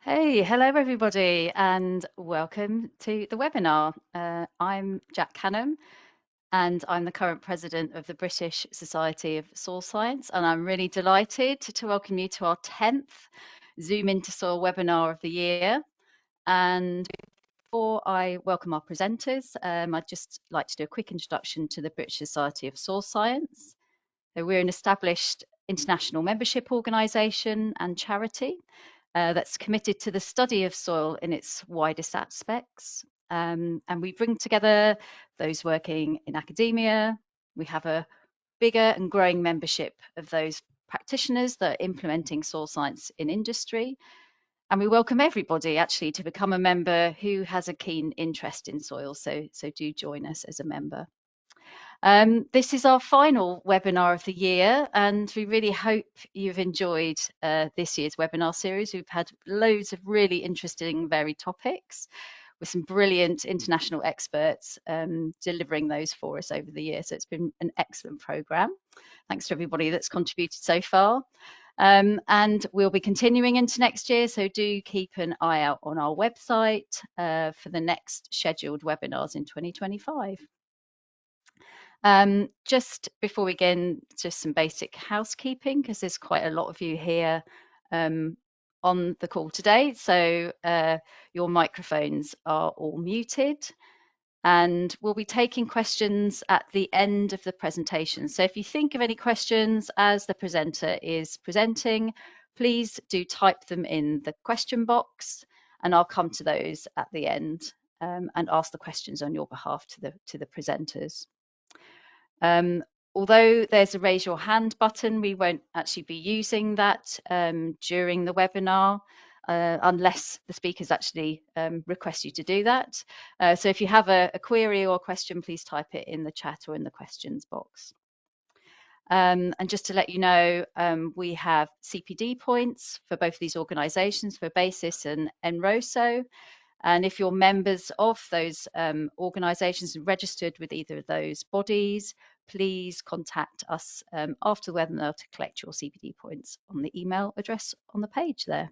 Hello everybody, and welcome to the webinar. I'm Jack Canham, and I'm the current president of the British Society of Soil Science, and I'm really delighted to welcome you to our 10th Zoom into Soil webinar of the year. And before I welcome our presenters, I'd just like to do a quick introduction to the British Society of Soil Science. So we're an established international membership organisation and charity that's committed to the study of soil in its widest aspects. And we bring together those working in academia. We have a bigger and growing membership of those practitioners that are implementing soil science in industry. And we welcome everybody actually to become a member who has a keen interest in soil. So do join us as a member. This is our final webinar of the year, and we really hope you've enjoyed this year's webinar series. We've had loads of really interesting, varied topics with some brilliant international experts delivering those for us over the year. So it's been an excellent programme. Thanks to everybody that's contributed so far. And we'll be continuing into next year, so do keep an eye out on our website for the next scheduled webinars in 2025. Just before we begin, just some basic housekeeping, because there's quite a lot of you here on the call today. So your microphones are all muted, and we'll be taking questions at the end of the presentation. So if you think of any questions as the presenter is presenting, please do type them in the question box, and I'll come to those at the end and ask the questions on your behalf to the presenters. Although there's a raise your hand button, we won't actually be using that during the webinar unless the speakers actually request you to do that. So if you have a query or a question, please type it in the chat or in the questions box. And just to let you know, we have CPD points for both of these organisations, for BASIS and NROSO. And if you're members of those organisations and registered with either of those bodies, please contact us after the webinar to collect your CPD points on the email address on the page there.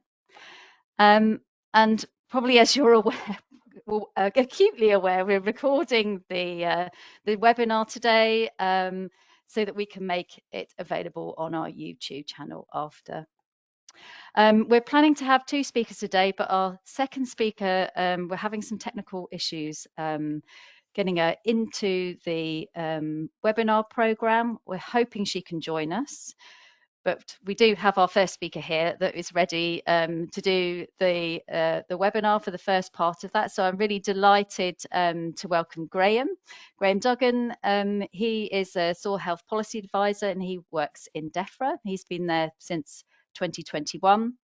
And probably as you're aware, acutely aware, we're recording the webinar today so that we can make it available on our YouTube channel after. We're planning to have 2 speakers today, but our second speaker, we're having some technical issues getting her into the webinar program. We're hoping she can join us, but we do have our first speaker here that is ready to do the webinar for the first part of that. So I'm really delighted to welcome Graeme Duggan. He is a soil health policy advisor and he works in Defra. He's been there since 2021.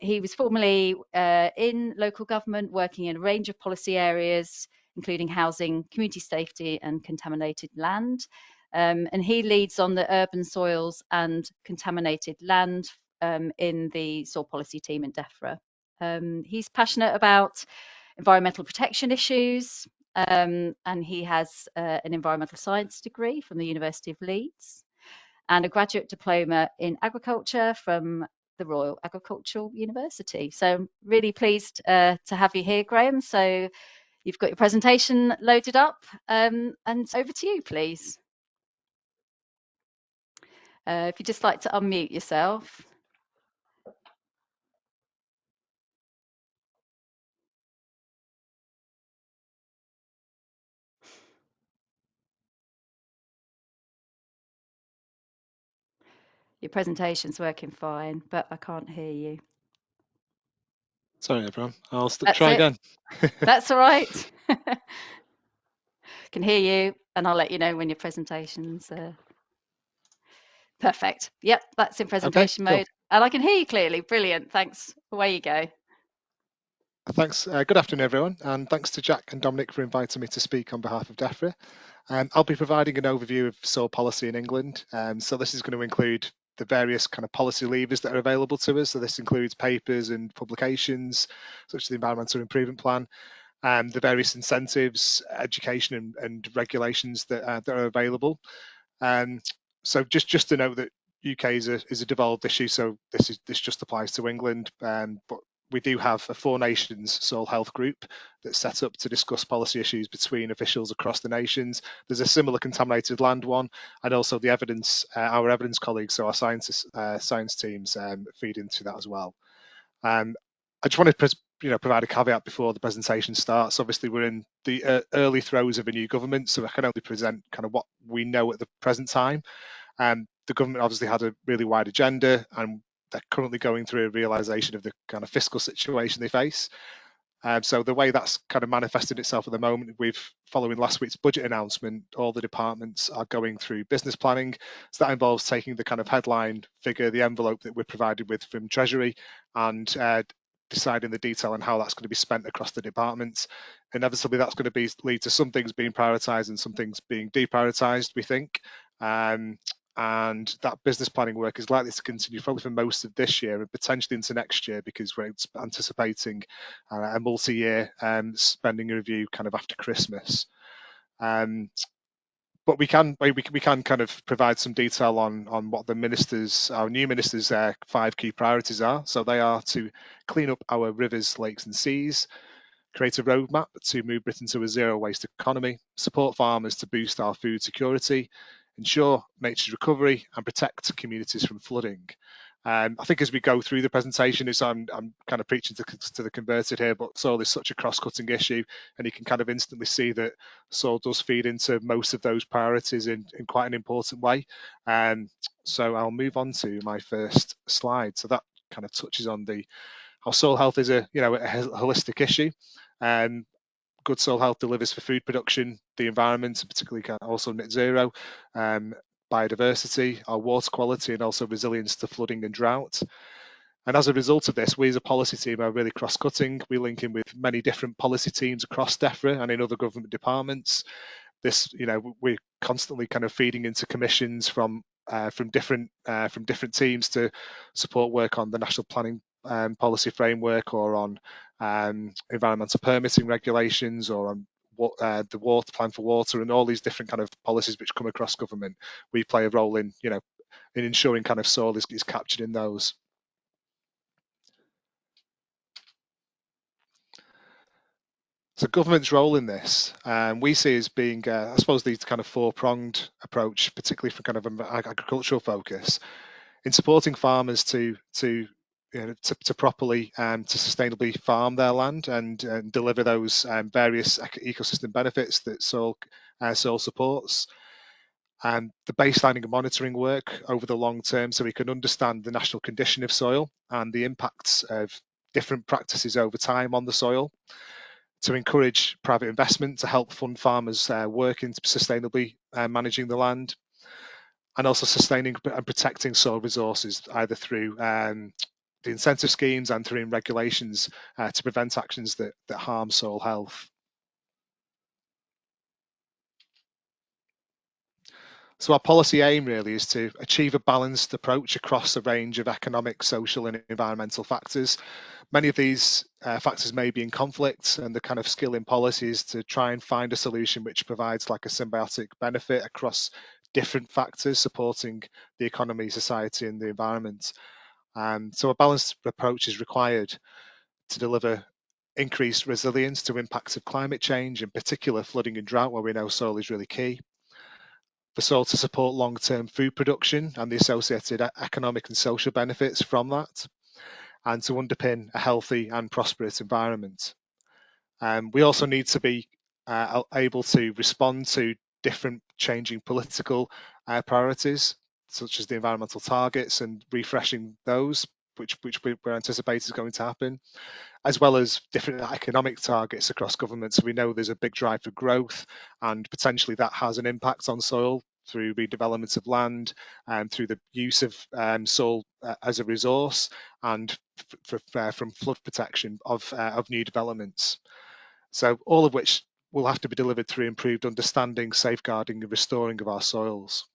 He was formerly in local government, working in a range of policy areas, including housing, community safety and contaminated land. And he leads on the urban soils and contaminated land in the soil policy team in Defra. He's passionate about environmental protection issues, and he has an environmental science degree from the University of Leeds and a graduate diploma in agriculture from the Royal Agricultural University. So I'm really pleased to have you here, Graeme. So you've got your presentation loaded up, and over to you, please. If you'd just like to unmute yourself. Your presentation's working fine, but I can't hear you. Sorry, everyone. I'll That's try it. again. That's all right. Can hear you, and I'll let you know when your presentation's perfect. Yep, that's in presentation mode. Cool. And I can hear you clearly. Brilliant. Thanks. Away you go. Thanks. Good afternoon, everyone. And thanks to Jack and Dominic for inviting me to speak on behalf of Defra. I'll be providing an overview of soil policy in England. So this is going to include the various kind of policy levers that are available to us. So this includes papers and publications, such as the Environmental Improvement Plan, the various incentives, education and regulations that are available. So just to note that UK is a devolved issue, so this just applies to England, but we do have a Four Nations soil health group that's set up to discuss policy issues between officials across the nations. There's a similar contaminated land one, and also the evidence, our evidence colleagues, so our science teams feed into that as well. I just wanted to provide a caveat before the presentation starts. Obviously, we're in the early throes of a new government, so I can only present kind of what we know at the present time. The government obviously had a really wide agenda, and they're currently going through a realisation of the kind of fiscal situation they face. So the way that's kind of manifested itself at the moment, following last week's budget announcement, all the departments are going through business planning. So that involves taking the kind of headline figure, the envelope that we're provided with from Treasury, and deciding the detail on how that's going to be spent across the departments. Inevitably, that's going to lead to some things being prioritised and some things being deprioritised, we think. And that business planning work is likely to continue probably for most of this year and potentially into next year, because we're anticipating a multi-year spending review kind of after Christmas. But we can kind of provide some detail on what our new ministers' 5 key priorities are. So they are to clean up our rivers, lakes and seas, create a roadmap to move Britain to a zero waste economy, support farmers to boost our food security, ensure nature's recovery and protect communities from flooding. I think as we go through the presentation, I'm kind of preaching to the converted here, but soil is such a cross-cutting issue, and you can kind of instantly see that soil does feed into most of those priorities in quite an important way. So I'll move on to my first slide. So that kind of touches on how soil health is a holistic issue. Good soil health delivers for food production, the environment, and particularly also net zero, biodiversity, our water quality, and also resilience to flooding and drought. And as a result of this, we as a policy team are really cross-cutting. We link in with many different policy teams across Defra and in other government departments. We're constantly kind of feeding into commissions from different teams to support work on the national planning policy framework, or on environmental permitting regulations, or on the water plan for water, and all these different kind of policies which come across government. We play a role in ensuring kind of soil is captured in those. So government's role in this, we see as being, I suppose, the kind of four-pronged approach, particularly from kind of an agricultural focus, in supporting farmers to properly to sustainably farm their land and deliver those various ecosystem benefits that soil supports. And the baselining and monitoring work over the long term, so we can understand the national condition of soil and the impacts of different practices over time on the soil, to encourage private investment to help fund farmers working sustainably managing the land, and also sustaining and protecting soil resources, either through the incentive schemes and through regulations to prevent actions that harm soil health. So our policy aim really is to achieve a balanced approach across a range of economic, social and environmental factors. Many of these factors may be in conflict, and the kind of skill in policy is to try and find a solution which provides like a symbiotic benefit across different factors supporting the economy, society and the environment. So a balanced approach is required to deliver increased resilience to impacts of climate change, in particular flooding and drought, where we know soil is really key. For soil to support long-term food production and the associated economic and social benefits from that, and to underpin a healthy and prosperous environment. We also need to be able to respond to different changing political priorities, such as the environmental targets and refreshing those, which we're anticipating is going to happen, as well as different economic targets across government. So we know there's a big drive for growth, and potentially that has an impact on soil through redevelopment of land and through the use of soil as a resource, and from flood protection of new developments. So all of which will have to be delivered through improved understanding, safeguarding and restoring of our soils.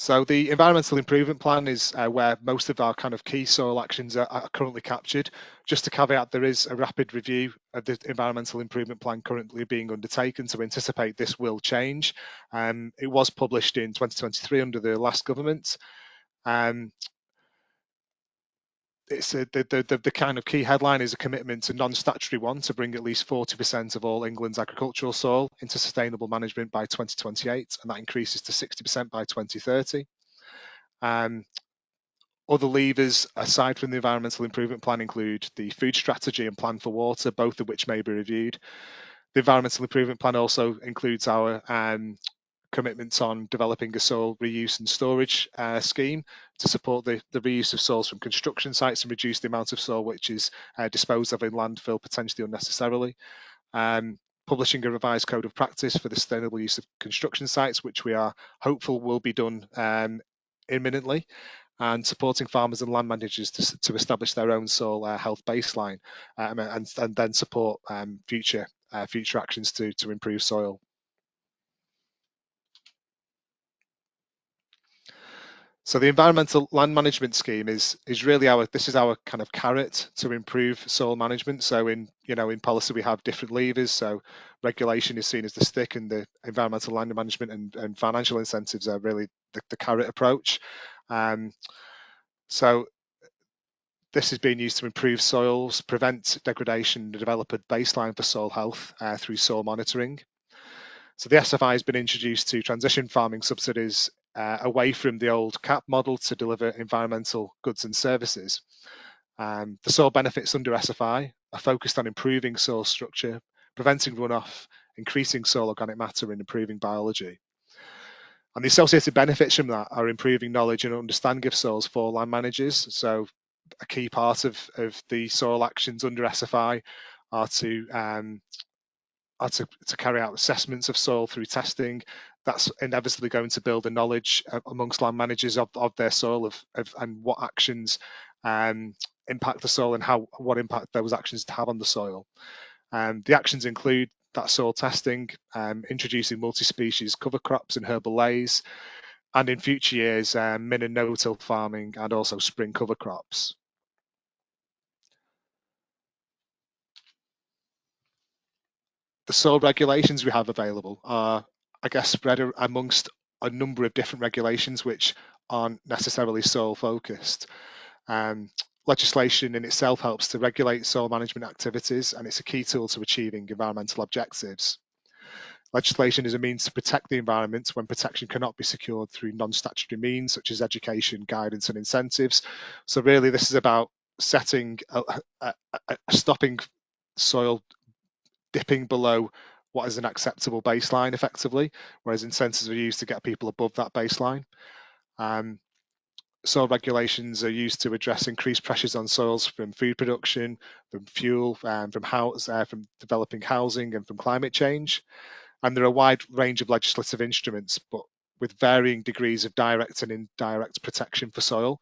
So the environmental improvement plan is where most of our kind of key soil actions are currently captured. Just to caveat, there is a rapid review of the environmental improvement plan currently being undertaken, so anticipate this will change. It was published in 2023 under the last government. It's the kind of key headline is a commitment to non-statutory one to bring at least 40% of all England's agricultural soil into sustainable management by 2028, and that increases to 60% by 2030. Other levers aside from the environmental improvement plan include the food strategy and plan for water, both of which may be reviewed. The environmental improvement plan also includes our commitments on developing a soil reuse and storage scheme to support the reuse of soils from construction sites and reduce the amount of soil which is disposed of in landfill potentially unnecessarily. Publishing a revised code of practice for the sustainable use of construction sites, which we are hopeful will be done imminently, and supporting farmers and land managers to establish their own soil health baseline, and then support future actions to improve soil. So the environmental land management scheme is really our kind of carrot to improve soil management. So in policy we have different levers. So regulation is seen as the stick, and the environmental land management and financial incentives are really the carrot approach. So this is being used to improve soils, prevent degradation, and develop a baseline for soil health through soil monitoring. So the SFI has been introduced to transition farming subsidies away from the old CAP model to deliver environmental goods and services. The soil benefits under SFI are focused on improving soil structure, preventing runoff, increasing soil organic matter, and improving biology. And the associated benefits from that are improving knowledge and understanding of soils for land managers. So a key part of the soil actions under SFI are to carry out assessments of soil through testing. That's inevitably going to build a knowledge amongst land managers of their soil and what actions impact the soil and what impact those actions have on the soil. The actions include that soil testing, introducing multi-species cover crops and herbal lays, and in future years min and no-till farming and also spring cover crops. The soil regulations we have available are, I guess, spread amongst a number of different regulations which aren't necessarily soil focused. Legislation in itself helps to regulate soil management activities, and it's a key tool to achieving environmental objectives. Legislation is a means to protect the environment when protection cannot be secured through non-statutory means such as education, guidance and incentives. So really this is about setting stopping soil dipping below what is an acceptable baseline effectively, whereas incentives are used to get people above that baseline. Soil regulations are used to address increased pressures on soils from food production, from fuel, from developing housing and from climate change. And there are a wide range of legislative instruments, but with varying degrees of direct and indirect protection for soil.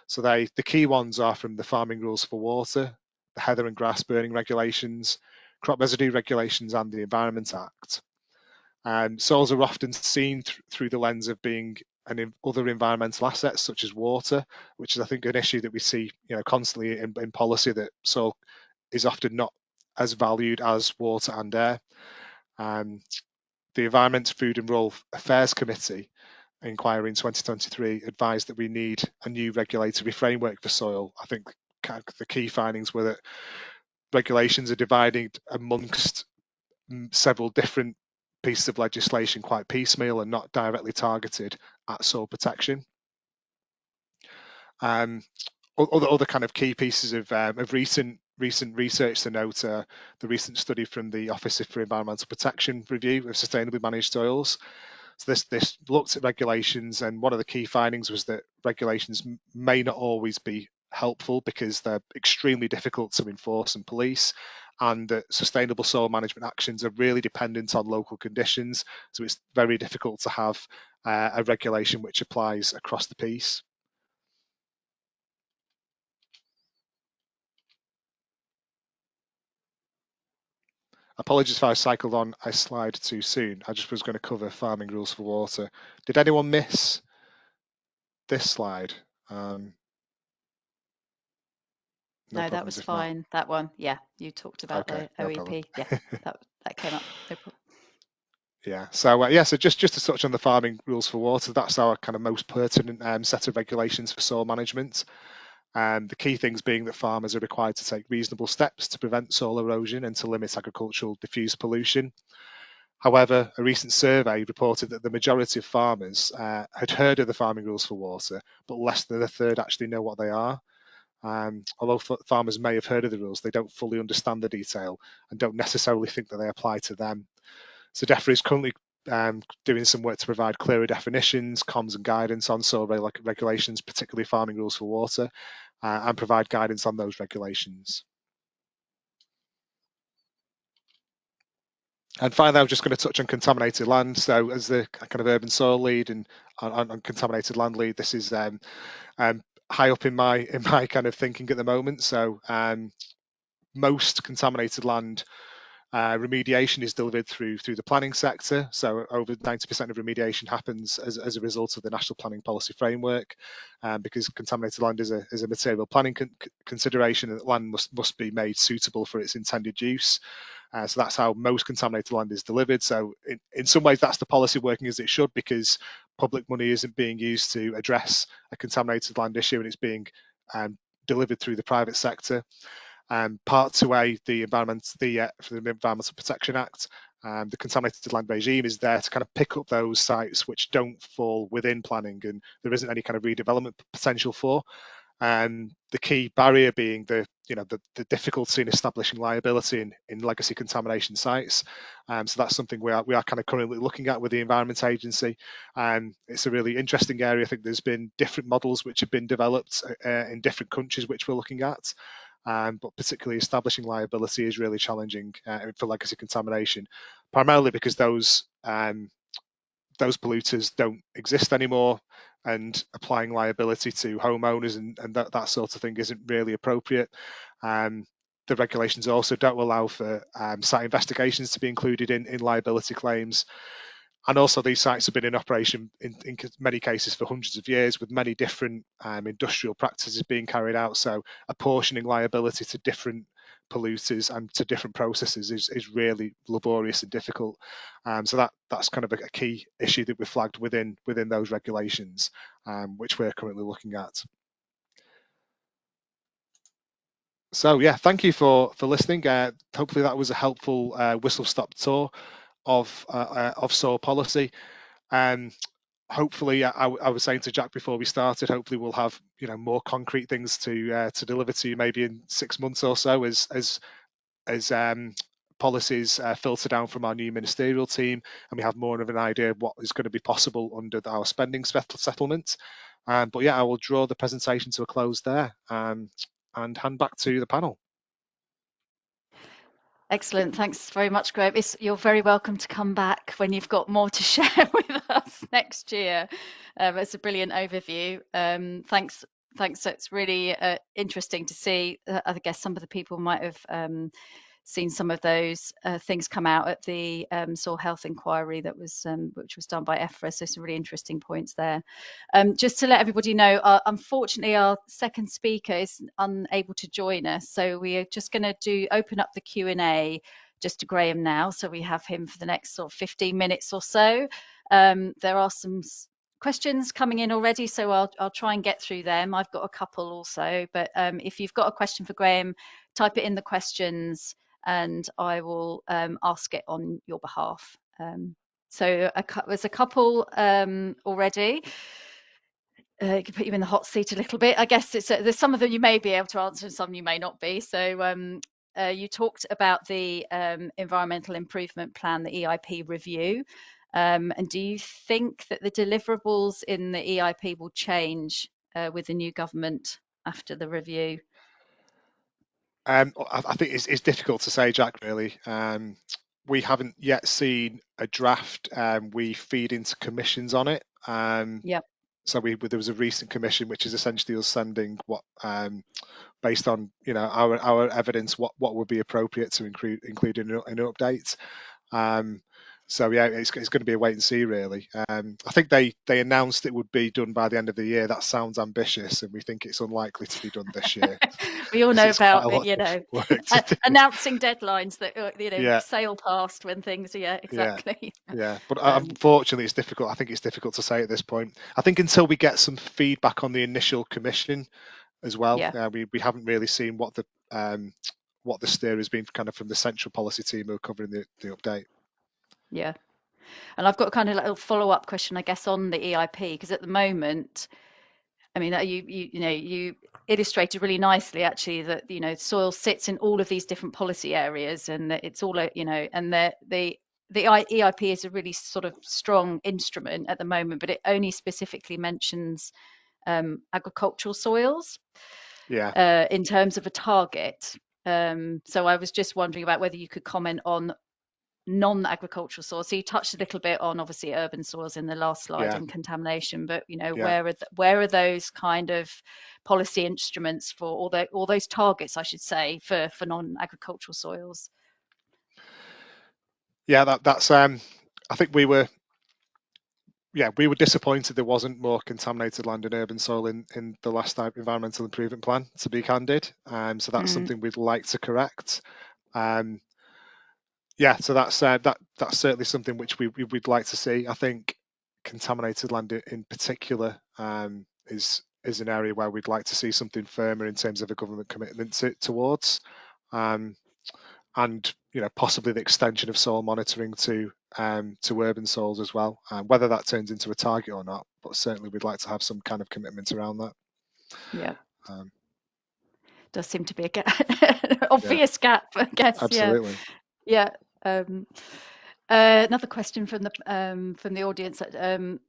So the key ones are from the farming rules for water, the heather and grass burning regulations, crop residue regulations and the Environment Act. Soils are often seen through the lens of being other environmental assets such as water, which is I think an issue that we see constantly in policy, that soil is often not as valued as water and air. The Environment, Food and Rural Affairs Committee inquiry in 2023 advised that we need a new regulatory framework for soil. I think the key findings were that regulations are divided amongst several different pieces of legislation quite piecemeal and not directly targeted at soil protection. Other kind of key pieces of recent research to note the recent study from the Office for Environmental Protection review of sustainably managed soils. So this looked at regulations, and one of the key findings was that regulations may not always be helpful because they're extremely difficult to enforce and police, and that sustainable soil management actions are really dependent on local conditions. So it's very difficult to have a regulation which applies across the piece. Apologies if I cycled on a slide too soon. I just was going to cover farming rules for water. Did anyone miss this slide. No No, that problems was if not. fine. That one, yeah, you talked about Okay, the no problem. OEP. Yeah, that came up. No problem. Yeah. So yeah. So just to touch on the farming rules for water, that's our kind of most pertinent set of regulations for soil management. The key things being that farmers are required to take reasonable steps to prevent soil erosion and to limit agricultural diffuse pollution. However, a recent survey reported that the majority of farmers had heard of the farming rules for water, but less than a third actually know what they are. Although farmers may have heard of the rules, they don't fully understand the detail and don't necessarily think that they apply to them. So Defra is currently doing some work to provide clearer definitions, comms and guidance on soil regulations, particularly farming rules for water, and provide guidance on those regulations. And finally, I was just going to touch on contaminated land. So as the kind of urban soil lead and on contaminated land lead, this is high up in my kind of thinking at the moment. So most contaminated land remediation is delivered through the planning sector. So over 90% of remediation happens as a result of the National Planning Policy Framework, because contaminated land is a material planning consideration, and land must be made suitable for its intended use. So that's how most contaminated land is delivered. So in some ways, that's the policy working as it should, because public money isn't being used to address a contaminated land issue, and it's being delivered through the private sector. Part 2A, for the Environmental Protection Act, the contaminated land regime is there to kind of pick up those sites which don't fall within planning and there isn't any kind of redevelopment potential for. The key barrier being the difficulty in establishing liability in legacy contamination sites. So that's something we are kind of currently looking at with the Environment Agency. It's a really interesting area. I think there's been different models which have been developed in different countries which we're looking at. But particularly establishing liability is really challenging for legacy contamination, primarily because those polluters don't exist anymore, and applying liability to homeowners and that sort of thing isn't really appropriate. The regulations also don't allow for site investigations to be included in liability claims. And also these sites have been in operation in many cases for hundreds of years, with many different industrial practices being carried out. So apportioning liability to different polluters and to different processes is really laborious and difficult. So that's kind of a key issue that we've flagged within those regulations, which we're currently looking at. So yeah, thank you for listening. Hopefully that was a helpful whistle-stop tour of soil policy. Hopefully, I was saying to Jack before we started, hopefully we'll have more concrete things to deliver to you maybe in 6 months or so as policies filter down from our new ministerial team, and we have more of an idea of what is going to be possible under our spending settlement. But yeah, I will draw the presentation to a close there and hand back to the panel. Excellent. Thanks very much, Graeme. You're very welcome to come back when you've got more to share with us next year. It's a brilliant overview. Thanks. It's really interesting to see. I guess some of the people might have seen some of those things come out at the soil health inquiry that was which was done by Defra. So some really interesting points there. Just to let everybody know, unfortunately, our second speaker is unable to join us, so we are just going to open up the Q&A just to Graeme now, so we have him for the next sort of 15 minutes or so. There are some questions coming in already, so I'll try and get through them. I've got a couple also, but if you've got a question for Graeme, type it in the questions and I will ask it on your behalf. So there's a couple already. It can put you in the hot seat a little bit. I guess there's some of them you may be able to answer and some you may not be. So you talked about the Environmental Improvement Plan, the EIP review. And do you think that the deliverables in the EIP will change with the new government after the review? I think it's difficult to say, Jack, really. We haven't yet seen a draft. We feed into commissions on it. Yep. So there was a recent commission, which is essentially us sending what, based on our evidence, what would be appropriate to include in an update. So yeah, it's going to be a wait and see really. I think they announced it would be done by the end of the year. That sounds ambitious, and we think it's unlikely to be done this year We all because know it's quite a about it, lot you of know, work to do. announcing deadlines that Yeah, sail past when things. Yeah, yeah, exactly. yeah. But um, unfortunately, it's difficult. I think it's difficult to say at this point. I think until we get some feedback on the initial commission as well, yeah, we haven't really seen what the steer has been kind of from the central policy team who are covering the update. yeah. And I've got kind of like a follow-up question, I guess, on the EIP, because at the moment, I mean, you illustrated really nicely actually that soil sits in all of these different policy areas, and that it's all and the EIP is a really sort of strong instrument at the moment, but it only specifically mentions agricultural soils Yeah, in terms of a target. So I was just wondering about whether you could comment on non-agricultural soils. So you touched a little bit on obviously urban soils in the last slide yeah, and contamination, but yeah. where are those kind of policy instruments for all those targets, I should say, for non-agricultural soils? Yeah, that's. I think we were disappointed there wasn't more contaminated land and urban soil in the last environmental improvement plan, to be candid. So that's Mm, something we'd like to correct. Um, yeah, so that's certainly something which we'd like to see. I think contaminated land in particular is an area where we'd like to see something firmer in terms of a government commitment towards. Um, and possibly the extension of soil monitoring to urban soils as well. Whether that turns into a target or not, but certainly we'd like to have some kind of commitment around that. yeah, Um, does seem to be an yeah, obvious gap, I guess. Yeah, absolutely. yeah. Um, Another question from the audience.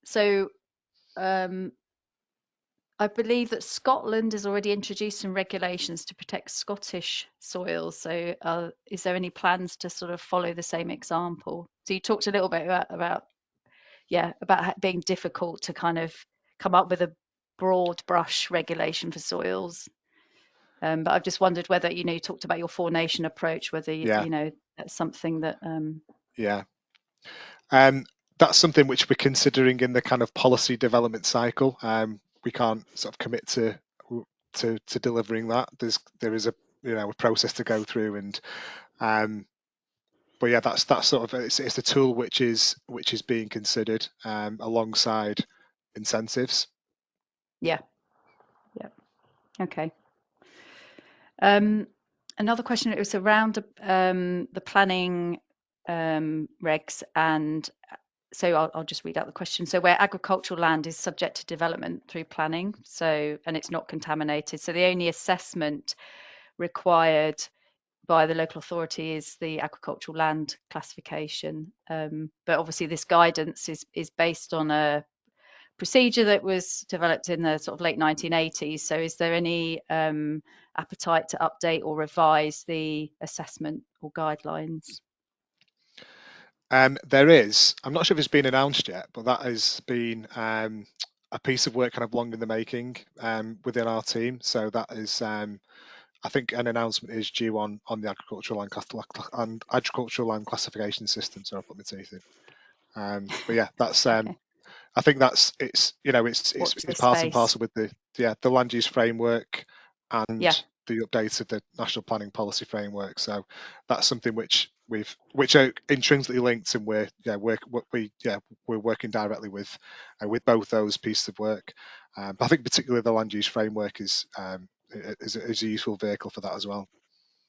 So um, I believe that Scotland has already introduced some regulations to protect Scottish soils. So, is there any plans to sort of follow the same example? So, you talked a little bit about it being difficult to kind of come up with a broad brush regulation for soils. But I've just wondered whether, you talked about your four nation approach, whether, Yeah, that's something that, yeah. Um, that's something which we're considering in the kind of policy development cycle. We can't sort of commit to delivering that. There is a process to go through, and but yeah, that's sort of it's a tool which is being considered alongside incentives. yeah, yeah, okay. Um, Another question, it was around the planning regs, and so I'll just read out the question. So where agricultural land is subject to development through planning, and it's not contaminated, so the only assessment required by the local authority is the agricultural land classification. But obviously this guidance is based on a procedure that was developed in the sort of late 1980s. So is there any appetite to update or revise the assessment or guidelines? There is. I'm not sure if it's been announced yet, but that has been a piece of work kind of long in the making within our team. So that is, I think, an announcement is due on the agricultural land classification system. So I'll put my teeth in. But yeah, that's Okay. I think that's it's Watch this part and space. parcel with the land use framework Yeah, and the update of the national planning policy framework. So that's something which are intrinsically linked, and we're working directly with both those pieces of work. But I think particularly the land use framework is a useful vehicle for that as well.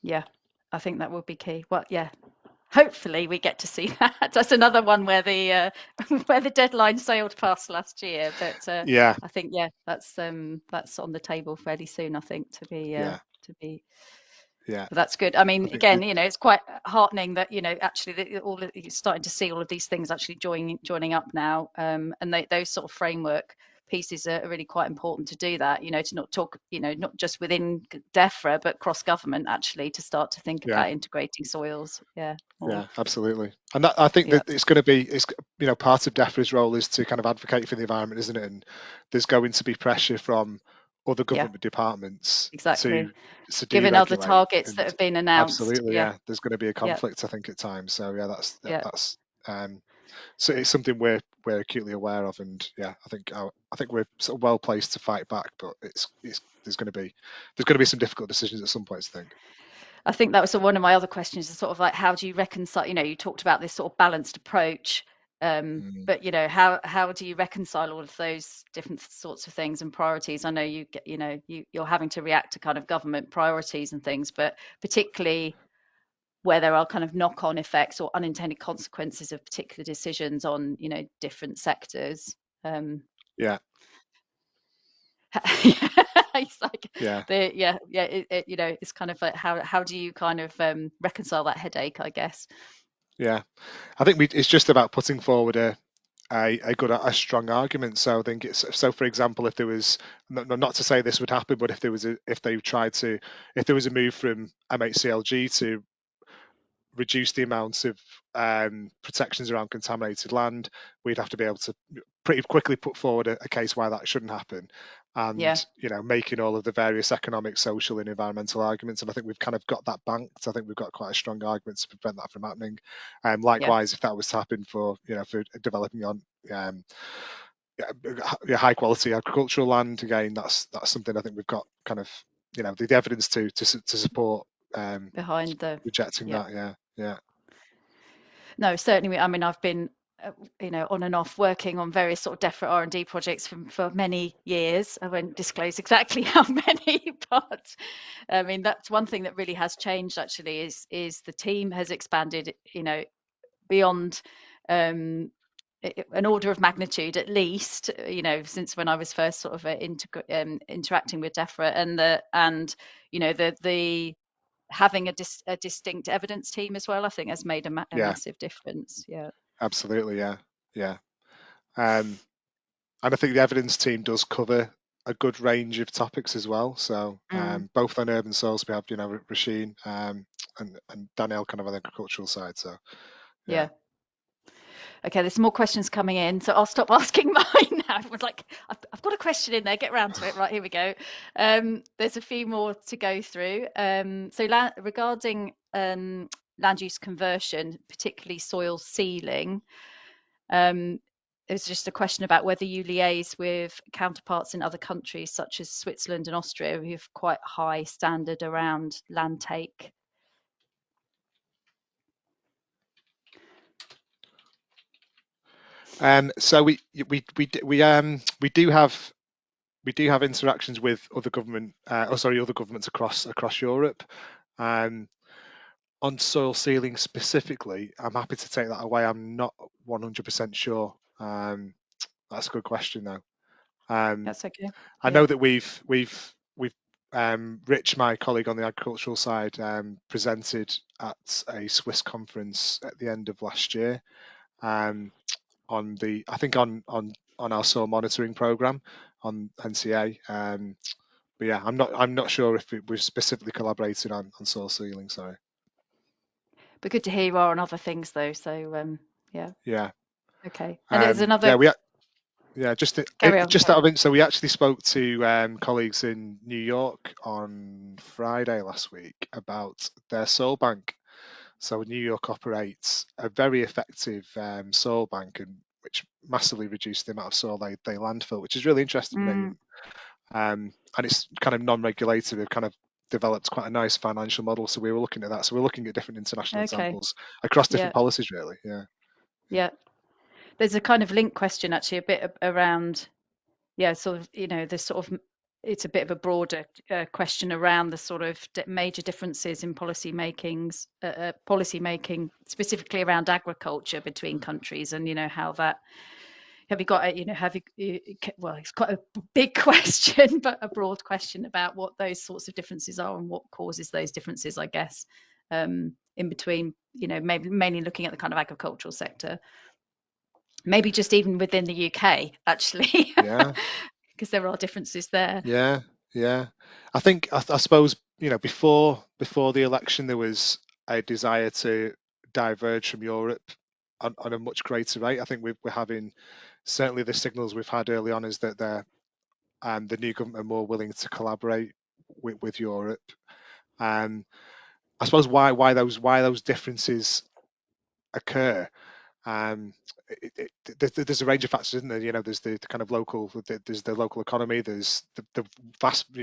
yeah. I think that would be key. Well, yeah, hopefully we get to see that. That's another one where the where the deadline sailed past last year, but Yeah, I think that's on the table fairly soon. I think yeah, to be. yeah. But that's good. I I mean, think again, it's quite heartening that actually you're starting to see all of these things actually joining up now, and those sort of framework pieces are really quite important to do that. To not talk, not just within Defra, but cross government actually to start to think yeah. about integrating soils. Yeah, or Yeah, absolutely. And I think yeah, that it's going to be, part of DEFRA's role is to kind of advocate for the environment, isn't it? And there's going to be pressure from other yeah, government departments exactly. to Given other deregulate. targets that And have been announced. absolutely, Yeah, yeah, there's going to be a yeah, conflict, I think, at times. So yeah, yeah. that's So it's something we're acutely aware of, and yeah, I think we're sort of well placed to fight back, but it's there's going to be some difficult decisions at some points, I think. I think that was one of my other questions, is sort of like, how do you reconcile, you talked about this sort of balanced approach, Mm, but how do you reconcile all of those different sorts of things and priorities? I know you get, you're having to react to kind of government priorities and things, but particularly where there are kind of knock-on effects or unintended consequences of particular decisions on, different sectors. Um, yeah, it's like yeah, it's kind of like, how do you kind of reconcile that headache, I guess. yeah. I think it's just about putting forward a strong argument. So I think it's so. For example, if there was not to say this would happen, but if there was a move from MHCLG to reduce the amount of protections around contaminated land, we'd have to be able to pretty quickly put forward a case why that shouldn't happen, Yeah, and making all of the various economic, social, and environmental arguments. And I think we've kind of got that banked. I think we've got quite a strong argument to prevent that from happening. yeah, Likewise, if that was to happen for for developing on high quality agricultural land, again, that's something I think we've got kind of the evidence to support behind the rejecting yeah. that. Yeah, yeah. No, certainly. I mean, I've been, on and off working on various sort of Defra R&D projects for many years. I won't disclose exactly how many, but I mean, that's one thing that really has changed actually, is the team has expanded, beyond um, an order of magnitude at least, since when I was first sort of interacting with Defra, the having a distinct evidence team as well, I think has made a Yeah, massive difference. Yeah. absolutely. Yeah, yeah. And I think the evidence team does cover a good range of topics as well. So Mm, both on urban soils, we have Rasheen and Danielle kind of on the agricultural side. So yeah, yeah. Okay, there's more questions coming in, so I'll stop asking mine now. Everyone's like, I've got a question in there, get round to it. Right, here we go. There's a few more to go through. Regarding land use conversion, particularly soil sealing, it's just a question about whether you liaise with counterparts in other countries such as Switzerland and Austria, who have quite high standard around land take. so we do have interactions with other other governments across Europe. Um, on soil sealing specifically, I'm happy to take that away. I'm not 100% sure. That's a good question though. Um, That's okay. I Yeah. know that we've Rich, my colleague on the agricultural side, presented at a Swiss conference at the end of last year, um, on the I think on our soil monitoring program on NCA. But yeah, I'm not sure if we've specifically collaborated on soil sealing. Sorry. But good to hear you are on other things though. So yeah, Yeah. okay. And there's Yeah. another. Yeah, Carry on, just carry out of on. it. So we actually spoke to colleagues in New York on Friday last week about their soil bank. So New York operates a very effective soil bank, and which massively reduced the amount of soil they landfill, which is really interesting. Mm, And it's kind of non-regulated. They've kind of developed quite a nice financial model. So we were looking at that. So we're looking at different international okay. examples across Yeah, different policies, really. Yeah, yeah. There's a kind of link question actually, a bit around, yeah, sort of, the sort of, it's a bit of a broader question around the sort of major differences in policy making, specifically around agriculture between countries, and how that. Have you got a, have well, it's quite a big question, but a broad question about what those sorts of differences are and what causes those differences, I guess, in between, maybe mainly looking at the kind of agricultural sector, maybe just even within the UK, actually, yeah, because there are differences there. yeah, yeah. I suppose before the election there was a desire to diverge from Europe on a much greater rate. I think we're having certainly the signals we've had early on is that the new government are more willing to collaborate with Europe. Um, I suppose why those differences occur. There's a range of factors, isn't there? There's the kind of local, there's the local economy, there's the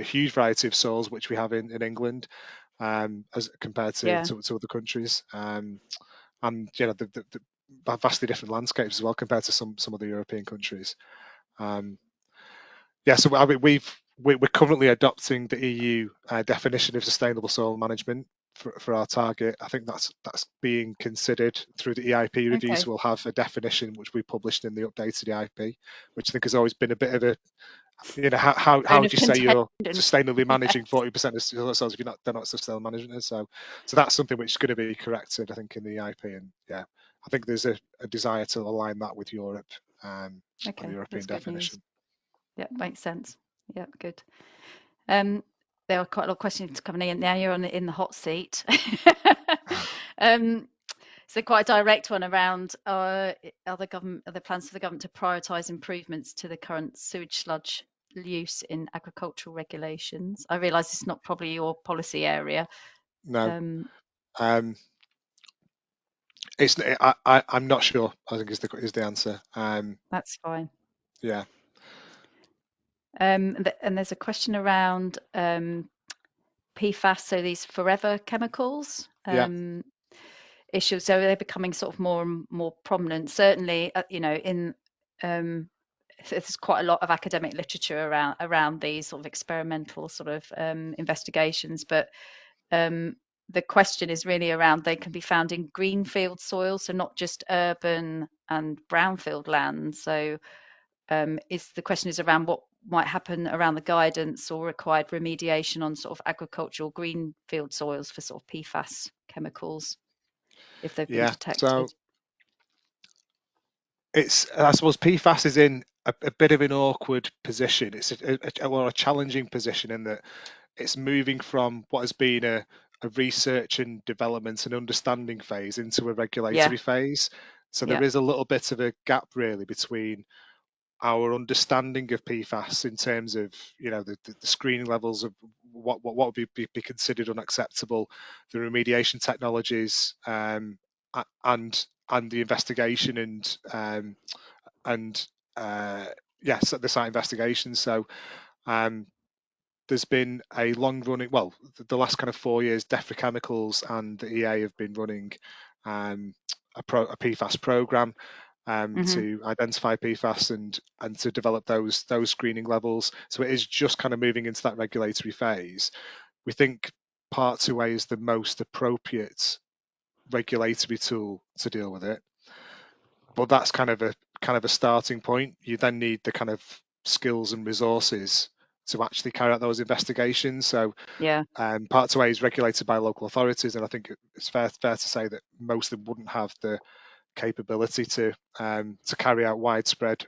huge variety of soils which we have in England, as compared Yeah. to other countries, and the vastly different landscapes as well compared to some other European countries. So I mean, we're currently adopting the EU definition of sustainable soil management for our target. I think that's being considered through the EIP review. Okay. So we'll have a definition which we published in the updated EIP, which I think has always been a bit of a, how Bone would of you say you're contention. sustainably Yeah. managing 40% of soils if they're not sustainable management? So that's something which is going to be corrected, I think, in the EIP. And yeah, I think there's a desire to align that with Europe, and the Okay, European that's good news. definition. Yeah, makes sense. Yeah, good. Um, there are quite a lot of questions coming in. Now you're in the hot seat. um, so quite a direct one around are the plans for the government to prioritise improvements to the current sewage sludge use in agricultural regulations. I realise it's not probably your policy area. No. Um, Um, I'm not sure, I think is the answer. that's fine. Yeah. And there's a question around PFAS, so these forever chemicals. Yeah. Issues, so they're becoming sort of more and more prominent. Certainly, in there's quite a lot of academic literature around these sort of experimental sort of investigations, but the question is really around they can be found in greenfield soil, so not just urban and brownfield land. So is the question is around what might happen around the guidance or required remediation on sort of agricultural greenfield soils for sort of PFAS chemicals if they've been Yeah. So detected. I suppose PFAS is in a bit of an awkward position. It's a challenging position in that it's moving from what has been a research and development and understanding phase into a Yeah, regulatory phase. So yeah, there is a little bit of a gap really between our understanding of PFAS in terms of the screening levels of what would be considered unacceptable, the remediation technologies, and the investigation and yes, the site investigation. So there's been a long running, well, the last kind of 4 years, Defra Chemicals and the EA have been running a PFAS program hmm to identify PFAS and to develop those screening levels. So it is just kind of moving into that regulatory phase. We think Part 2A is the most appropriate regulatory tool to deal with it, but that's kind of a starting point. You then need the kind of skills and resources to actually carry out those investigations. So yeah, Part 2A is regulated by local authorities, and I think it's fair to say that most of them wouldn't have the capability to carry out widespread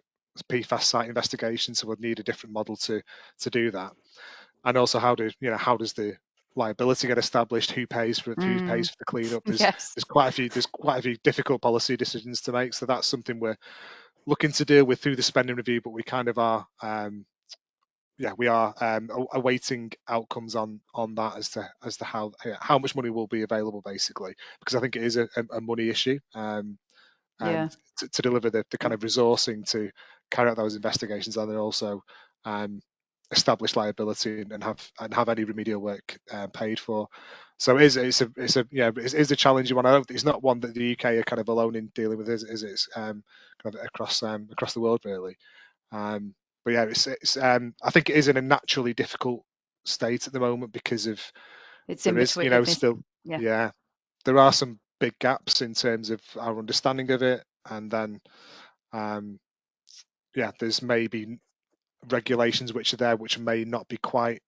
PFAS site investigations, so we'd need a different model to do that. And also, how does the liability get established? Who pays for mm, the cleanup? There's yes, quite a few difficult policy decisions to make. So that's something we're looking to deal with through the spending review, but we kind of are. We are awaiting outcomes on that as to how much money will be available, basically, because I think it is a money issue. yeah, To deliver the yeah, kind of resourcing to carry out those investigations, and then also establish liability and have any remedial work paid for. So it is a challenging one. I don't, it's not one that the UK are kind of alone in dealing with, is it? It's kind of across the world really. But yeah, I think it is in a naturally difficult state at the moment because of it's in there is, between. It is, still, yeah, yeah, there are some big gaps in terms of our understanding of it, and then there's maybe regulations which are there which may not be quite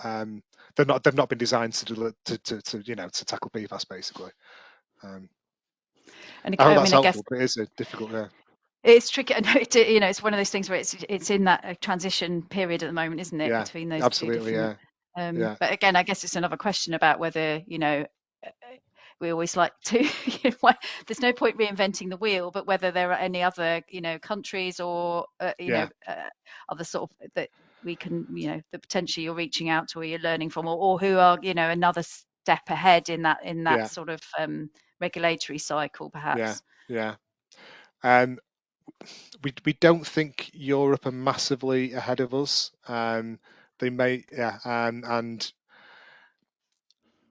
um, they've not been designed to tackle PFAS basically. Um, and I hope I that's mean, I guess helpful, but it is a difficult. Yeah, it's tricky. I know it's one of those things where it's in that transition period at the moment, isn't it, yeah, between those two absolutely, different. yeah, yeah, But again, I guess it's another question about whether uh, we always like to. There's no point reinventing the wheel, but whether there are any other countries or yeah, other sort of that we can that potentially you're reaching out to or you're learning from, or who are another step ahead in that yeah, sort of regulatory cycle, yeah. perhaps. Yeah. We don't think Europe are massively ahead of us. They may, yeah, and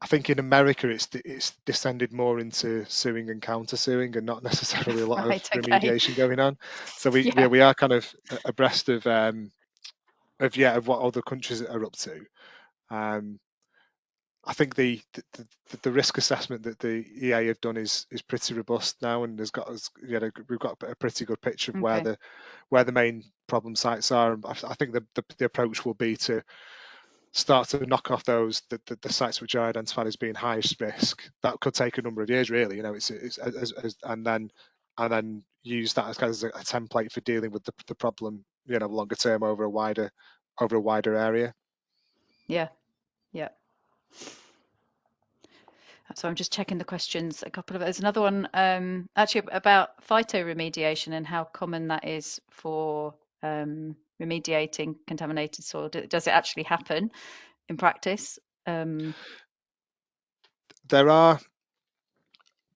I think in America it's descended more into suing and counter-suing, and not necessarily a lot of Right. Okay. remediation going on. So Yeah. we are kind of abreast of what other countries are up to. Um, I think the risk assessment that the EA have done is pretty robust now, and has got us, we've got a pretty good picture of Okay. where the main problem sites are. And I think the approach will be to start to knock off the sites which are identified as being highest risk. That could take a number of years, really. It's and then use that as a template for dealing with the problem, longer term over a wider area. Yeah. Yeah. So I'm just checking the questions. There's another one actually about phytoremediation and how common that is for remediating contaminated soil. Does it actually happen in practice? There are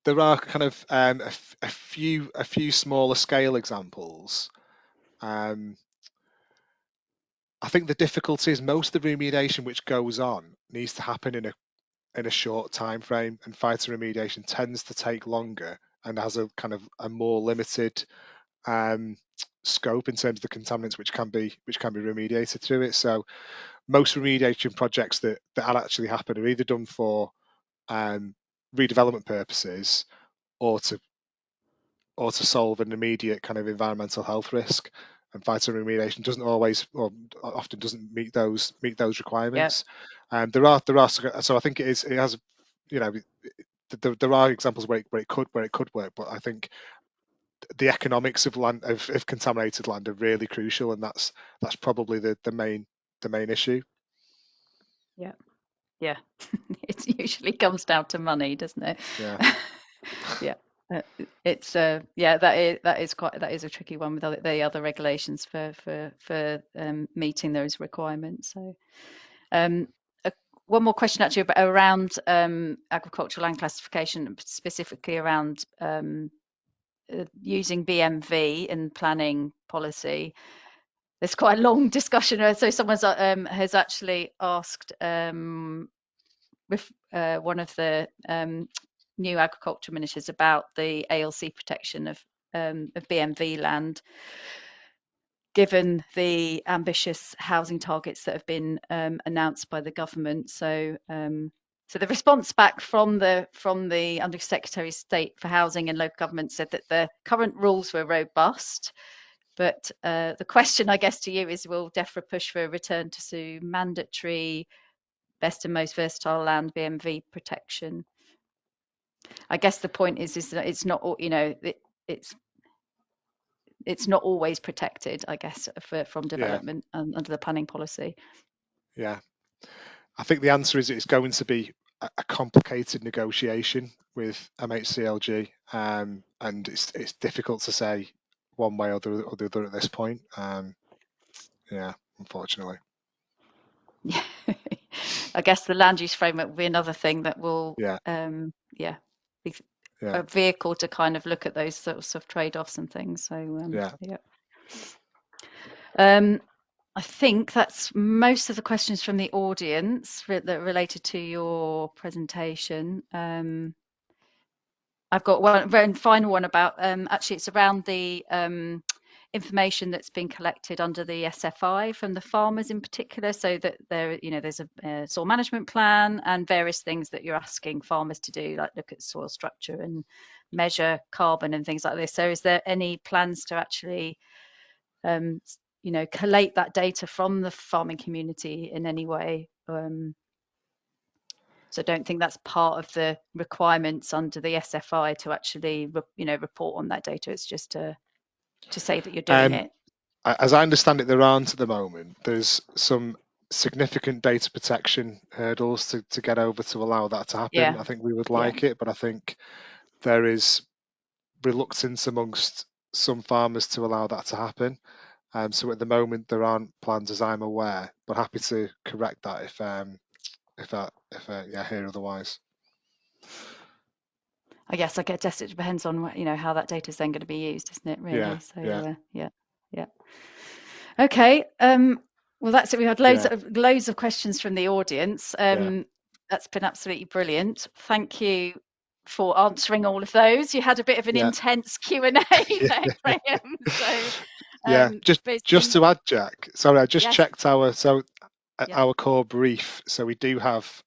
kind of a few smaller scale examples. Um, I think the difficulty is most of the remediation which goes on needs to happen in a short time frame, and phytoremediation tends to take longer and has a kind of a more limited um, scope in terms of the contaminants which can be remediated through it. So most remediation projects that actually happen are either done for redevelopment purposes or to solve an immediate kind of environmental health risk. And phytoremediation doesn't always, or often doesn't meet those Yeah. requirements. There are so I think it has, you know, there are examples where it could work, but I think the economics of land of contaminated land are really crucial, and that's probably the main issue. Yeah. Yeah. It usually comes down to money, doesn't it? Yeah, Yeah. Uh, it's yeah, that is a tricky one with the other regulations for meeting those requirements. So um, uh, one more question actually around agricultural land classification, specifically around using BMV in planning policy. There's quite a long discussion. So someone's has actually asked with one of the new agriculture ministers about the ALC protection of BMV land, given the ambitious housing targets that have been announced by the government. So the response back from the Undersecretary of State for Housing and Local Government said that the current rules were robust. But the question, I guess, to you is: will Defra push for a return to mandatory best and most versatile land BMV protection? I guess the point is that it's not, it's it's not always protected, I guess, from yeah, development under the planning policy. yeah. I think the answer is it's going to be a complicated negotiation with MHCLG, and it's difficult to say one way or the other at this point. Yeah, unfortunately. Yeah, I guess the land use framework will be another thing that will, Yeah, yeah, be yeah, a vehicle to kind of look at those sorts of trade-offs and things. So, yeah. yeah. Um, I think that's most of the questions from the audience that related to your presentation. I've got one very final one about actually it's around the information that's been collected under the SFI from the farmers in particular, so that there's a soil management plan and various things that you're asking farmers to do, like look at soil structure and measure carbon and things like this. So is there any plans to actually collate that data from the farming community in any way? So I don't think that's part of the requirements under the SFI to actually, report on that data. It's just to say that you're doing Um, it. as I understand it, there aren't at the moment. There's some significant data protection hurdles to get over to allow that to happen. Yeah, I think we would yeah, like it, but I think there is reluctance amongst some farmers to allow that to happen. So at the moment there aren't plans, as I'm aware, but happy to correct that if I hear otherwise. I guess I guess it depends on how that data is then going to be used, isn't it? Yeah, Really. So yeah, yeah, yeah. Okay. Well, that's it. We had yeah, loads of questions from the audience. yeah, That's been absolutely brilliant. Thank you for answering all of those. You had a bit of an yeah, intense Q&A there, Graeme. So, yeah. but it's Just been, to add, Jack. Sorry, I just yes, checked yeah, our core brief. So we do have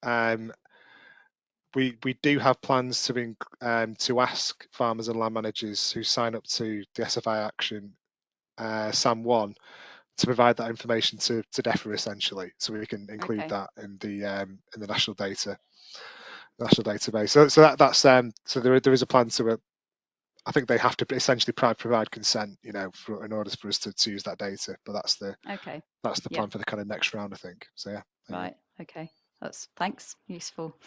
we do have plans to ask farmers and land managers who sign up to the SFI action SAM 1 to provide that information to Defra essentially, so we can include okay, that in the national database. So there is a plan to. I think they have to essentially provide consent, in order for us to use that data. But okay, that's the yeah, plan for the kind of next round, I think. So yeah, there you go. right, okay. That's thanks, useful.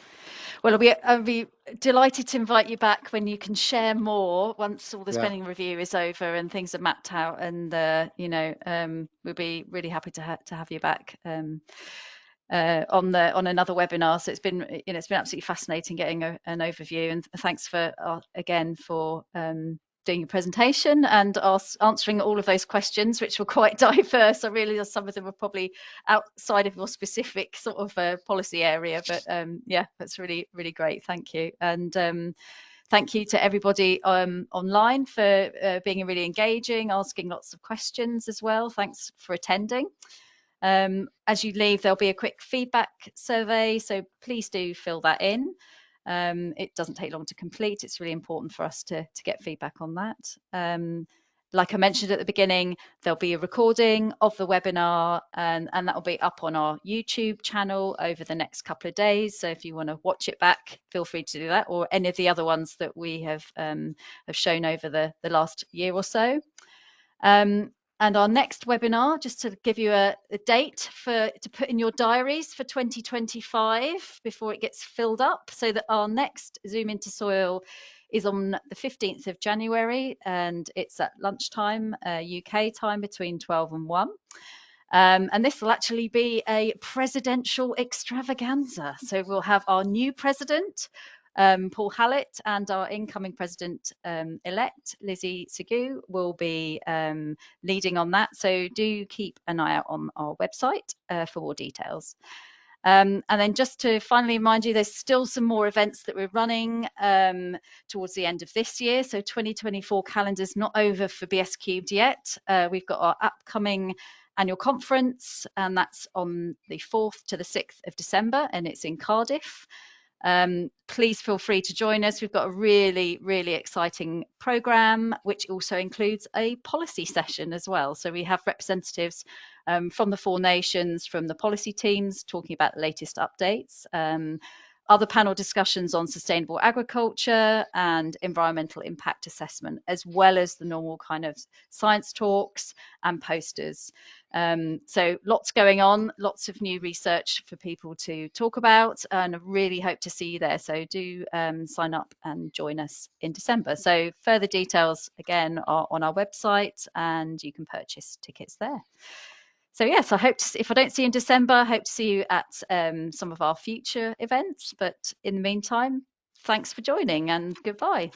Well, I'll be delighted to invite you back when you can share more once all the Yeah, spending review is over and things are mapped out. And we'll be really happy to have you back on another webinar. So it's been absolutely fascinating getting an overview. And thanks for again for doing your presentation and answering all of those questions, which were quite diverse. I realize some of them were probably outside of your specific sort of policy area, but yeah, that's really, really great. Thank you. And thank you to everybody online for being really engaging, asking lots of questions as well. Thanks for attending. As you leave, there'll be a quick feedback survey, so please do fill that in. It doesn't take long to complete. It's really important for us to get feedback on that. Like I mentioned at the beginning, there'll be a recording of the webinar, and that will be up on our YouTube channel over the next couple of days. So if you want to watch it back, feel free to do that, or any of the other ones that we have shown over the last year or so. And our next webinar, just to give you a date to put in your diaries for 2025 before it gets filled up, so that our next Zoom into Soil is on the 15th of January, and it's at lunchtime, UK time, between 12 and 1. And this will actually be a presidential extravaganza. So we'll have our new president, Paul Hallett, and our incoming president elect, Lizzie Segu, will be leading on that. So do keep an eye out on our website for more details. And then just to finally remind you, there's still some more events that we're running towards the end of this year. So 2024 calendar's not over for BS Cubed yet. We've got our upcoming annual conference, and that's on the 4th to the 6th of December, and it's in Cardiff. Please feel free to join us. We've got a really, really exciting program, which also includes a policy session as well. So we have representatives from the 4 nations, from the policy teams, talking about the latest updates. Other panel discussions on sustainable agriculture and environmental impact assessment, as well as the normal kind of science talks and posters. So lots going on, lots of new research for people to talk about, and I really hope to see you there. So do sign up and join us in December. So further details again are on our website, and you can purchase tickets there. So yes, I hope if I don't see you in December, I hope to see you at some of our future events. But in the meantime, thanks for joining, and goodbye.